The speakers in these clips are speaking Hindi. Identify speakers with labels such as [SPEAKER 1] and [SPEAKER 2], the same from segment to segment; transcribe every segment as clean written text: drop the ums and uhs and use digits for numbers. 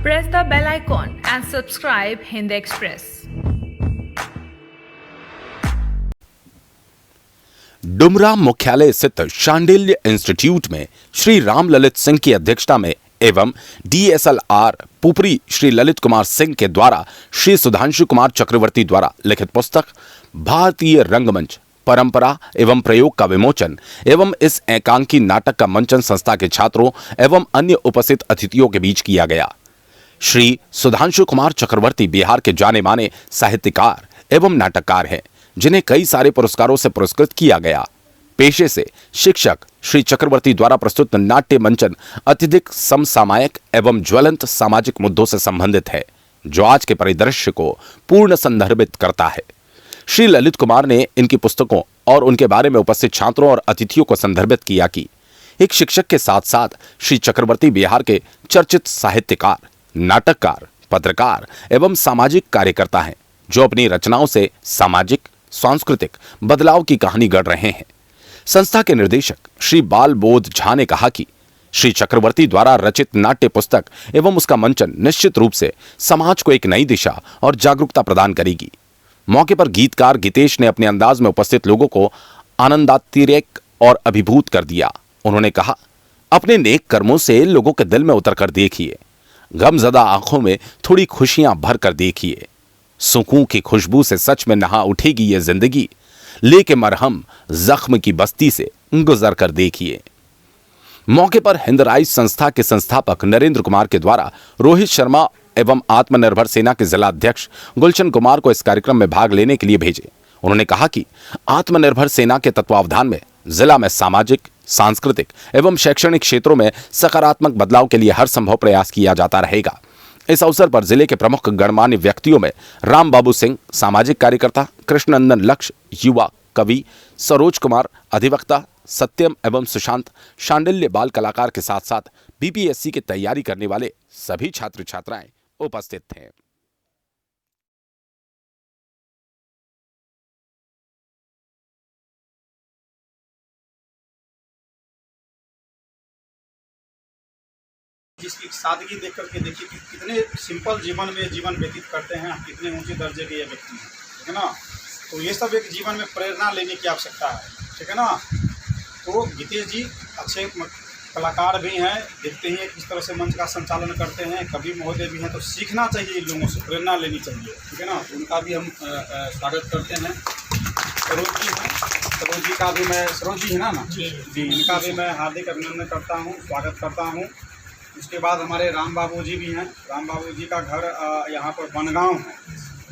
[SPEAKER 1] Press the bell icon and subscribe Hind Express.
[SPEAKER 2] Dumra मुख्यालय स्थित शांडिल्य इंस्टीट्यूट में श्री राम ललित सिंह की अध्यक्षता में एवं DSLR पुपरी श्री ललित कुमार सिंह के द्वारा श्री सुधांशु कुमार चक्रवर्ती द्वारा लिखित पुस्तक भारतीय रंगमंच परंपरा एवं प्रयोग का विमोचन एवं इस एकांकी नाटक का मंचन संस्था के छात्रों एवं अन्य उपस्थित अतिथियों के बीच किया गया। श्री सुधांशु कुमार चक्रवर्ती बिहार के जाने माने साहित्यकार एवं नाटककार हैं, जिन्हें कई सारे पुरस्कारों से पुरस्कृत किया गया। पेशे से शिक्षक श्री चक्रवर्ती द्वारा प्रस्तुत नाट्य मंचन अत्यधिक समसामयिक एवं ज्वलंत सामाजिक मुद्दों से संबंधित है, जो आज के परिदृश्य को पूर्ण संदर्भित करता है। श्री ललित कुमार ने इनकी पुस्तकों और उनके बारे में उपस्थित छात्रों और अतिथियों को संदर्भित किया कि एक शिक्षक के साथ साथ श्री चक्रवर्ती बिहार के चर्चित साहित्यकार, नाटककार, पत्रकार एवं सामाजिक कार्यकर्ता हैं, जो अपनी रचनाओं से सामाजिक सांस्कृतिक बदलाव की कहानी गढ़ रहे हैं। संस्था के निदेशक श्री बालबोध झा ने कहा कि श्री चक्रवर्ती द्वारा रचित नाट्य पुस्तक एवं उसका मंचन निश्चित रूप से समाज को एक नई दिशा और जागरूकता प्रदान करेगी। मौके पर गीतकार गीतेश ने अपने अंदाज में उपस्थित लोगों को आनंदातिरेक और अभिभूत कर दिया। उन्होंने कहा, अपने नेक कर्मों से लोगों के दिल में उतर कर देखिए, गमजदा आंखों में थोड़ी खुशियां भर कर देखिए, सुकून की खुशबू से सच में नहा उठेगी ये जिंदगी, लेके मरहम जख्म की बस्ती से गुजर कर देखिए। मौके पर हिंदराइज संस्था के संस्थापक नरेंद्र कुमार के द्वारा रोहित शर्मा एवं आत्मनिर्भर सेना के जिला अध्यक्ष गुलशन कुमार को इस कार्यक्रम में भाग लेने के लिए भेजे। उन्होंने कहा कि आत्मनिर्भर सेना के तत्वावधान में जिला में सामाजिक, सांस्कृतिक एवं शैक्षणिक क्षेत्रों में सकारात्मक बदलाव के लिए हर संभव प्रयास किया जाता रहेगा। इस अवसर पर जिले के प्रमुख गणमान्य व्यक्तियों में राम बाबू सिंह सामाजिक कार्यकर्ता, कृष्णनंदन लक्ष्य युवा कवि, सरोज कुमार अधिवक्ता, सत्यम एवं सुशांत शांडिल्य बाल कलाकार के साथ साथ BPSC की तैयारी करने वाले सभी छात्र छात्राएं उपस्थित थे।
[SPEAKER 3] जिसकी सादगी देख करके देखिए कि कितने सिंपल जीवन में जीवन व्यतीत करते हैं, कितने ऊंचे दर्जे के ये व्यक्ति हैं, ठीक है ना। तो ये सब एक जीवन में प्रेरणा लेने की आवश्यकता है, ठीक है ना। तो गीतेश जी अच्छे कलाकार भी हैं, देखते हैं किस तरह से मंच का संचालन करते हैं, कवि महोदय भी हैं, तो सीखना चाहिए इन लोगों से, प्रेरणा लेनी चाहिए, ठीक है ना। तो उनका भी हम स्वागत करते हैं। सरोज जी हैं, सरोज जी का भी मैं, सरोज जी है ना जी, इनका भी मैं हार्दिक अभिनंदन करता हूँ, स्वागत करता हूँ। उसके बाद हमारे राम बाबू जी भी हैं। राम बाबू जी का घर यहाँ पर बनगांव है,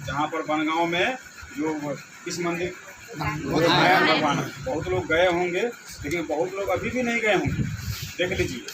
[SPEAKER 3] जहाँ पर बनगांव में जो इस मंदिर भगवान है, बहुत लोग गए होंगे, लेकिन बहुत लोग अभी भी नहीं गए होंगे। देख लीजिए,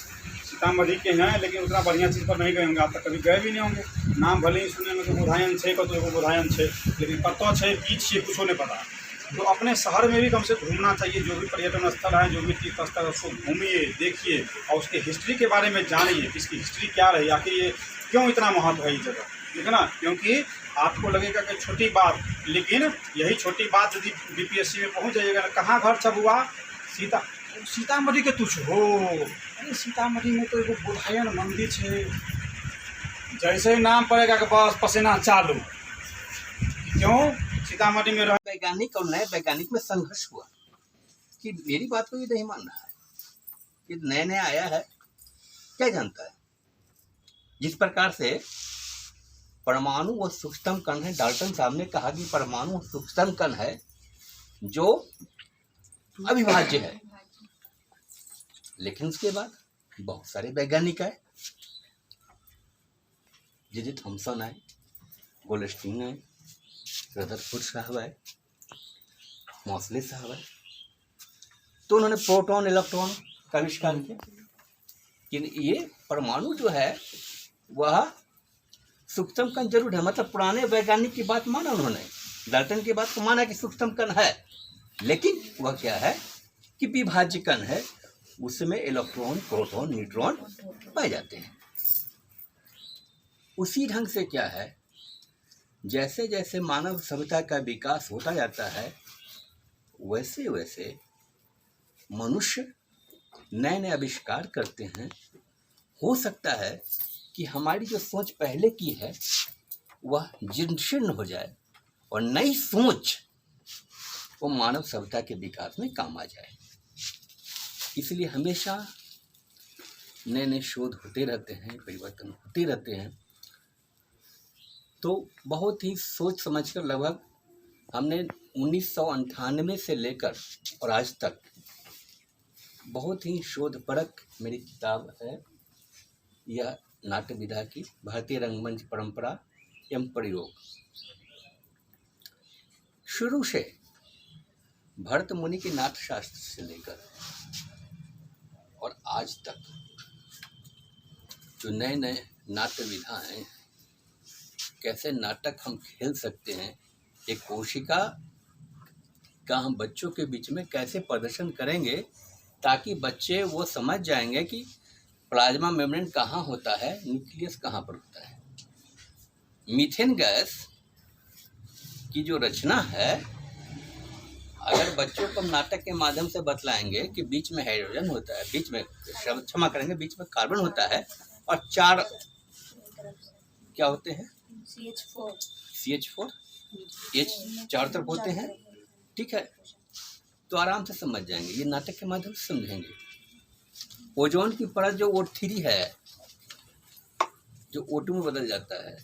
[SPEAKER 3] सीतामढ़ी के हैं, लेकिन उतना बढ़िया चीज़ पर नहीं गए होंगे, आज तक कभी गए भी नहीं होंगे। नाम भले ही सुने में तो बुधायन छे, कतो एगो बुधायन छे, लेकिन पता छे बीच से कुछ नहीं पता। तो अपने शहर में भी कम से घूमना चाहिए, जो भी पर्यटन स्थल है, जो भी तीर्थ स्थल है, उसको घूमिए, देखिए और उसके हिस्ट्री के बारे में जानिए, इसकी हिस्ट्री क्या रही, आखिर ये क्यों इतना महत्व है ये जगह, ठीक है ना। क्योंकि आपको लगेगा कि छोटी बात, लेकिन यही छोटी बात यदि BPSC में पहुंच जाइएगा ना, कहाँ घर सब हुआ, सीतामढ़ी के तुझ हो, अरे सीतामढ़ी में तो एगो बुधायन मंदिर है, जैसे ही नाम पड़ेगा कि बस पसीना चालू। क्यों सीतामढ़ी में
[SPEAKER 4] वैज्ञानिक और नए वैज्ञानिक में संघर्ष हुआ कि मेरी बात को ये नहीं मान रहा है, कि नया नया आया है, क्या जानता है। जिस प्रकार से परमाणु वो सूक्ष्मतम कण है, डाल्टन साहब ने कहा कि परमाणु सूक्ष्मतम कण है जो अविभाज्य है, लेकिन उसके बाद बहुत सारे वैज्ञानिक आए, जे थॉमसन आए, गोल्डस्टीन आए, रदरफोर्ड साहब आए, मॉसले साहब आए, तो उन्होंने प्रोटॉन इलेक्ट्रॉन का आविष्कार किया कि ये परमाणु जो है वह सूक्ष्म कण जरूर है। मतलब पुराने वैज्ञानिक की बात माना उन्होंने, डाल्टन की बात को माना कि सूक्ष्म कण है, लेकिन वह क्या है कि विभाज्य कण है, उसमें इलेक्ट्रॉन, प्रोटॉन, न्यूट्रॉन पाए जाते हैं। उसी ढंग से क्या है, जैसे जैसे मानव सभ्यता का विकास होता जाता है, वैसे वैसे मनुष्य नए नए आविष्कार करते हैं। हो सकता है कि हमारी जो सोच पहले की है वह जीर्ण हो जाए और नई सोच वो मानव सभ्यता के विकास में काम आ जाए। इसलिए हमेशा नए नए शोध होते रहते हैं, परिवर्तन होते रहते हैं। तो बहुत ही सोच समझकर लगभग हमने 1998 से लेकर और आज तक बहुत ही शोधपरक मेरी किताब है यह नाट्य विधा की भारतीय रंगमंच परंपरा एवं प्रयोग। शुरू से भरत मुनि के नाट्य शास्त्र से लेकर और आज तक जो नए नए नाट्य विधा हैं, कैसे नाटक हम खेल सकते हैं, एक कोशिका का हम बच्चों के बीच में कैसे प्रदर्शन करेंगे ताकि बच्चे वो समझ जाएंगे कि प्लाज्मा मेम्ब्रेन कहाँ होता है, न्यूक्लियस कहाँ पर होता है। मीथेन गैस की जो रचना है, अगर बच्चों को नाटक के माध्यम से बतलाएंगे कि बीच में हाइड्रोजन होता है, बीच में क्षमा करेंगे, बीच में कार्बन होता है और 4 क्या होते हैं, CH4 H चारों तरफ होते हैं, ठीक है, तो आराम से समझ जाएंगे। ये नाटक के माध्यम से समझेंगे। ओजोन की परत जो O3 है, जो O2 में बदल जाता है,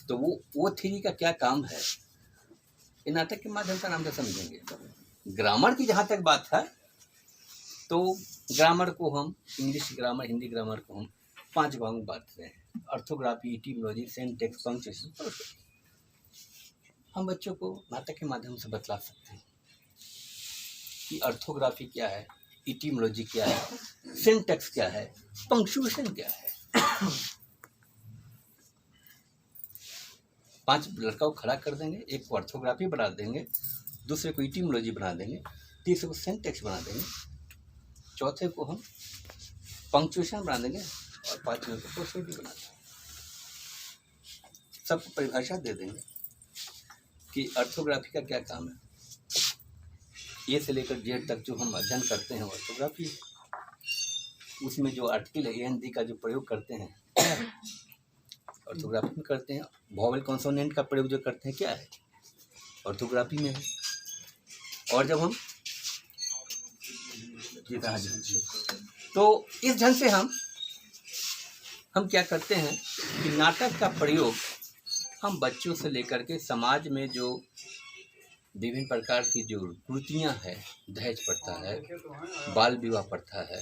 [SPEAKER 4] तो वो O3 का क्या काम है, ये नाटक के माध्यम से आराम से समझेंगे। ग्रामर की जहाँ तक बात है, तो ग्रामर को हम इंग्लिश ग्रामर, हिंदी ग्रामर को हम 5 भागों में बांटते हैं। Orthography, etymology, syntax, punctuation. हम बच्चों को नाटक के माध्यम से बतला सकते हैं कि ऑर्थोग्राफी क्या है, इटिमोलॉजी क्या है, सिंटैक्स क्या है, पंक्चुएशन क्या है। 5 लड़का को खड़ा कर देंगे, एक को ऑर्थोग्राफी बना देंगे, दूसरे को इटिमोलॉजी बना देंगे, तीसरे को सिंटैक्स बना देंगे, चौथे को हम पंक्चुएशन बना देंगे और 5वें को प्रोसोडी बना देंगे। सबको परिभाषा दे देंगे कि ऑर्थोग्राफी का क्या काम है। ए से लेकर जेड तक जो हम अध्ययन करते हैं ऑर्थोग्राफी, उसमें जो आर्टिकल है AND का जो प्रयोग करते हैं ऑर्थोग्राफी में करते हैं। वॉवेल कॉन्सोनेंट का प्रयोग जो करते हैं क्या है, ऑर्थोग्राफी में है। और जब हम तो इस ढंग से हम क्या करते हैं कि नाटक का प्रयोग हम बच्चों से लेकर के समाज में जो विभिन्न प्रकार की जो कुरीतियाँ है, दहेज प्रथा है, बाल विवाह प्रथा है,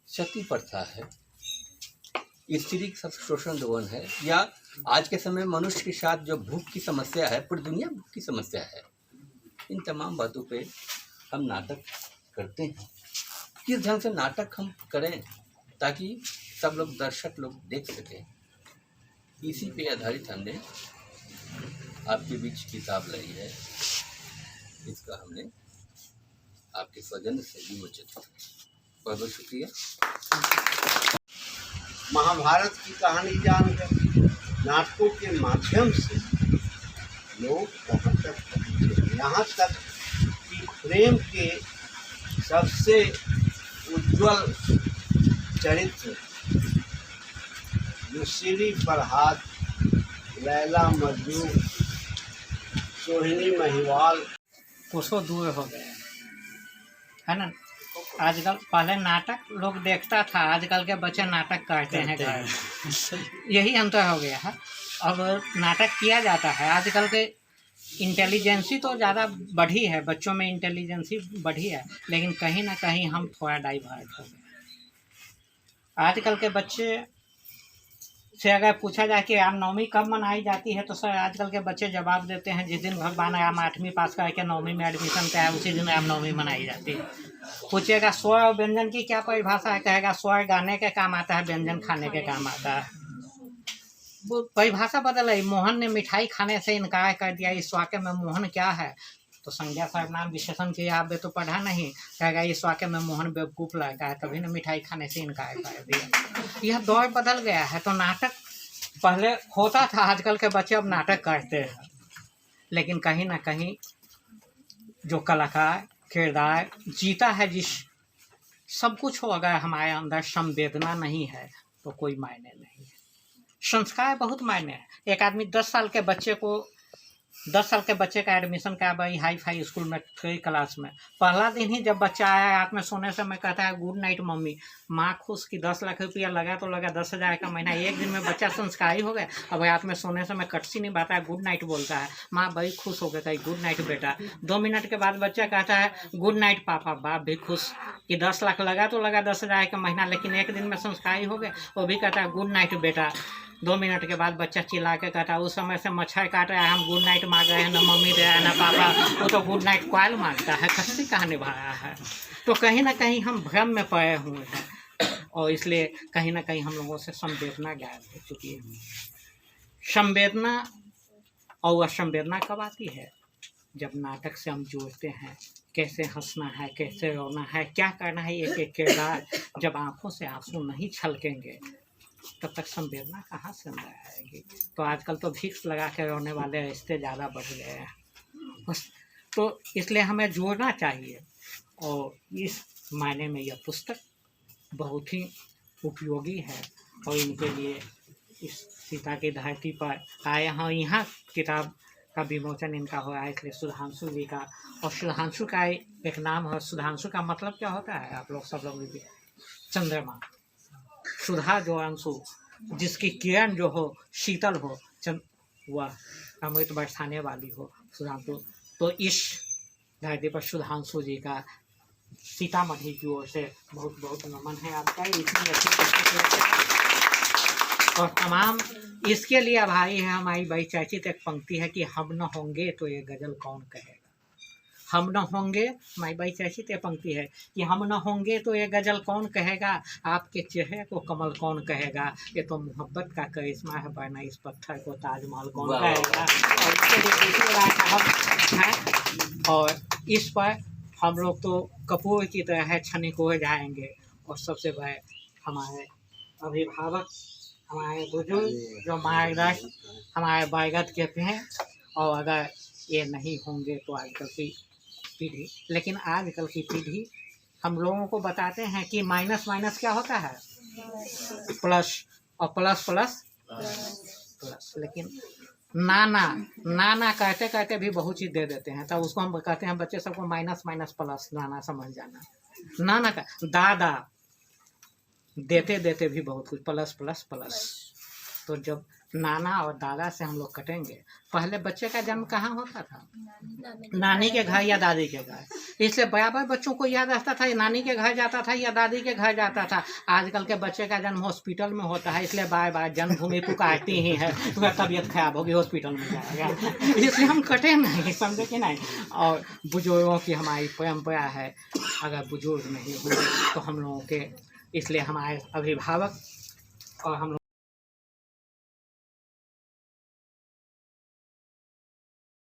[SPEAKER 4] सती प्रथा है, स्त्री शोषण दोहन है, या आज के समय मनुष्य के साथ जो भूख की समस्या है, पूरी दुनिया भूख की समस्या है, इन तमाम बातों पे हम नाटक करते हैं। किस ढंग से नाटक हम करें ताकि सब लोग, दर्शक लोग देख सकें, इसी पे आधारित हमने आपके बीच किताब लाई है। इसका हमने आपके सौजन्य से विमोचित किया। बहुत बहुत शुक्रिया।
[SPEAKER 5] महाभारत की कहानी जानकर नाटकों के माध्यम से लोग बहुत तक पहुँचे, यहाँ तक कि प्रेम के सबसे उज्जवल चरित्र यूसुफ फरहाद, लैला मजनू, सोहिनी महिवाल
[SPEAKER 6] कोसों दूर हो गए है ना। आजकल पहले नाटक लोग देखता था, आजकल के बच्चे नाटक करते हैं घर में। यही अंतर हो गया है। अब नाटक किया जाता है। आजकल के इंटेलिजेंसी तो ज़्यादा बढ़ी है, बच्चों में इंटेलिजेंसी बढ़ी है, लेकिन कहीं ना कहीं हम थोड़ा डाइवर्ट हो गए। आजकल के बच्चे से अगर पूछा जाए कि रामनवमी कब मनाई जाती है, तो सर आजकल के बच्चे जवाब देते हैं जिस दिन भगवान राम 8वीं पास करके 9वीं में एडमिशन कराया, उसी दिन रामनवमी मनाई जाती है। पूछेगा स्वर और व्यंजन की क्या परिभाषा है, कहेगा स्वर गाने के काम आता है, व्यंजन खाने के काम आता है। वो परिभाषा बदल रही। मोहन ने मिठाई खाने से इनकार कर दिया, इस वाक्य में मोहन क्या है, तो संज्ञा सर्वनाम विशेषण किया, आप तो पढ़ा नहीं, कहेगा इस वाक्य में मोहन बेवकूफ़ लड़का है, तभी ने मिठाई खाने से इनकार कर दिया। यह दौर बदल गया है। तो नाटक पहले होता था, आजकल के बच्चे अब नाटक करते हैं, लेकिन कहीं ना कहीं जो कलाकार किरदार जीता है, जिस सब कुछ हो, अगर हमारे अंदर संवेदना नहीं है तो कोई मायने नहीं है। संस्कार बहुत मायने है। एक आदमी 10 साल के बच्चे का एडमिशन का भाई हाई फाई स्कूल में 3 क्लास में, पहला दिन ही जब बच्चा आया रात में सोने से मैं कहता है गुड नाइट मम्मी, माँ खुश की 10 लाख रुपया लगा तो लगा 10,000 का महीना, एक दिन में बच्चा संस्कारी हो गया। अब रात में सोने से मैं कटसी नहीं बाता है, गुड नाइट बोलता है, माँ बड़ी खुश हो गया कही गुड नाइट बेटा। 2 मिनट के बाद बच्चा कहता है गुड नाइट पापा, बाप भी खुश कि 10 लाख लगा तो लगा 10,000 का महीना, लेकिन एक दिन में संस्कारी हो गया, वो भी कहता है गुड नाइट बेटा। 2 मिनट के बाद बच्चा चिल्ला के कहता है उस समय से मच्छर काट रहा है, हम गुड नाइट मांग रहे हैं, ना मम्मी दे रहा है ना पापा, वो तो गुड नाइट क्वाइल मांगता है, कस्ती कहाँ निभाया है। तो कहीं ना कहीं हम भ्रम में पड़े हुए हैं और इसलिए कहीं ना कहीं हम लोगों से संवेदना गायब हो चुकी है। संवेदना और असंवेदना कब आती है? जब नाटक से हम जोड़ते हैं, कैसे हंसना है, कैसे रोना है, क्या करना है, एक एक किरदार जब आंखों से आंसू नहीं छलकेंगे तब तक संवेदना कहाँ से अंदर आएगी। तो आजकल तो भिक्स लगा के रोने वाले रिश्ते ज़्यादा बढ़ गए हैं बस। तो इसलिए हमें जोड़ना चाहिए और इस मायने में यह पुस्तक बहुत ही उपयोगी है और इनके लिए इस सीता की धरती पर आए हैं। यहाँ किताब का विमोचन इनका हो रहा है, इसलिए सुधांशु जी का, और सुधांशु का एक नाम है। सुधांशु का मतलब क्या होता है आप लोग सब लोग? चंद्रमा, सुधा जो अंशु, जिसकी किरण जो हो शीतल हो, वह अमृत बरसाने वाली हो, सुधांशु। तो इस धरती पर सुधांशु जी का सीतामढ़ी की ओर से बहुत बहुत नमन है आपका, इतनी अच्छी और तमाम इसके लिए आभारी है हमारी बड़ी चर्चित एक पंक्ति है कि हम न होंगे तो ये गजल कौन कहेगा। हम न होंगे, हमारी बड़ी चर्चित एक पंक्ति है कि हम न होंगे तो ये गजल कौन कहेगा, आपके चेहरे को कमल कौन कहेगा, ये तो मोहब्बत का करिश्मा है, वरना इस पत्थर को ताजमहल कौन कहेगा। और इसके लिए दूसरी बात हम हैं और इस पर हम लोग तो कपूर की तरह है क्षणिक हो जाएंगे। और सबसे बड़े हमारे अभिभावक, हमारे बुजुर्ग जो मार्गदर्शन हमारे बैगत के हैं, और अगर ये नहीं होंगे तो आजकल की पीढ़ी, लेकिन आजकल की पीढ़ी हम लोगों को बताते हैं कि माइनस माइनस क्या होता है, प्लस, और प्लस प्लस प्लस, लेकिन नाना नाना कहते कहते भी बहुत चीज़ दे देते हैं। तब उसको हम कहते हैं बच्चे सबको माइनस माइनस प्लस नाना समझ जाना। नाना का दादा देते देते भी बहुत कुछ प्लस प्लस प्लस। तो जब नाना और दादा से हम लोग कटेंगे, पहले बच्चे का जन्म कहाँ होता था? नानी के घर या दादी के घर, इसलिए बराबर बच्चों को याद रहता था नानी के घर जाता था या दादी के घर जाता था। आजकल के बच्चे का जन्म हॉस्पिटल में होता है, इसलिए बार बार जन्मभूमि पुकारती ही है, तुम्हारा तबीयत खराब होगी हॉस्पिटल में जाएगा, इसलिए हम कटे नहीं, समझे कि नहीं। और बुजुर्गों की हमारी परंपरा है, अगर बुजुर्ग नहीं हुए तो हम लोगों के, इसलिए हमारे अभिभावक और हम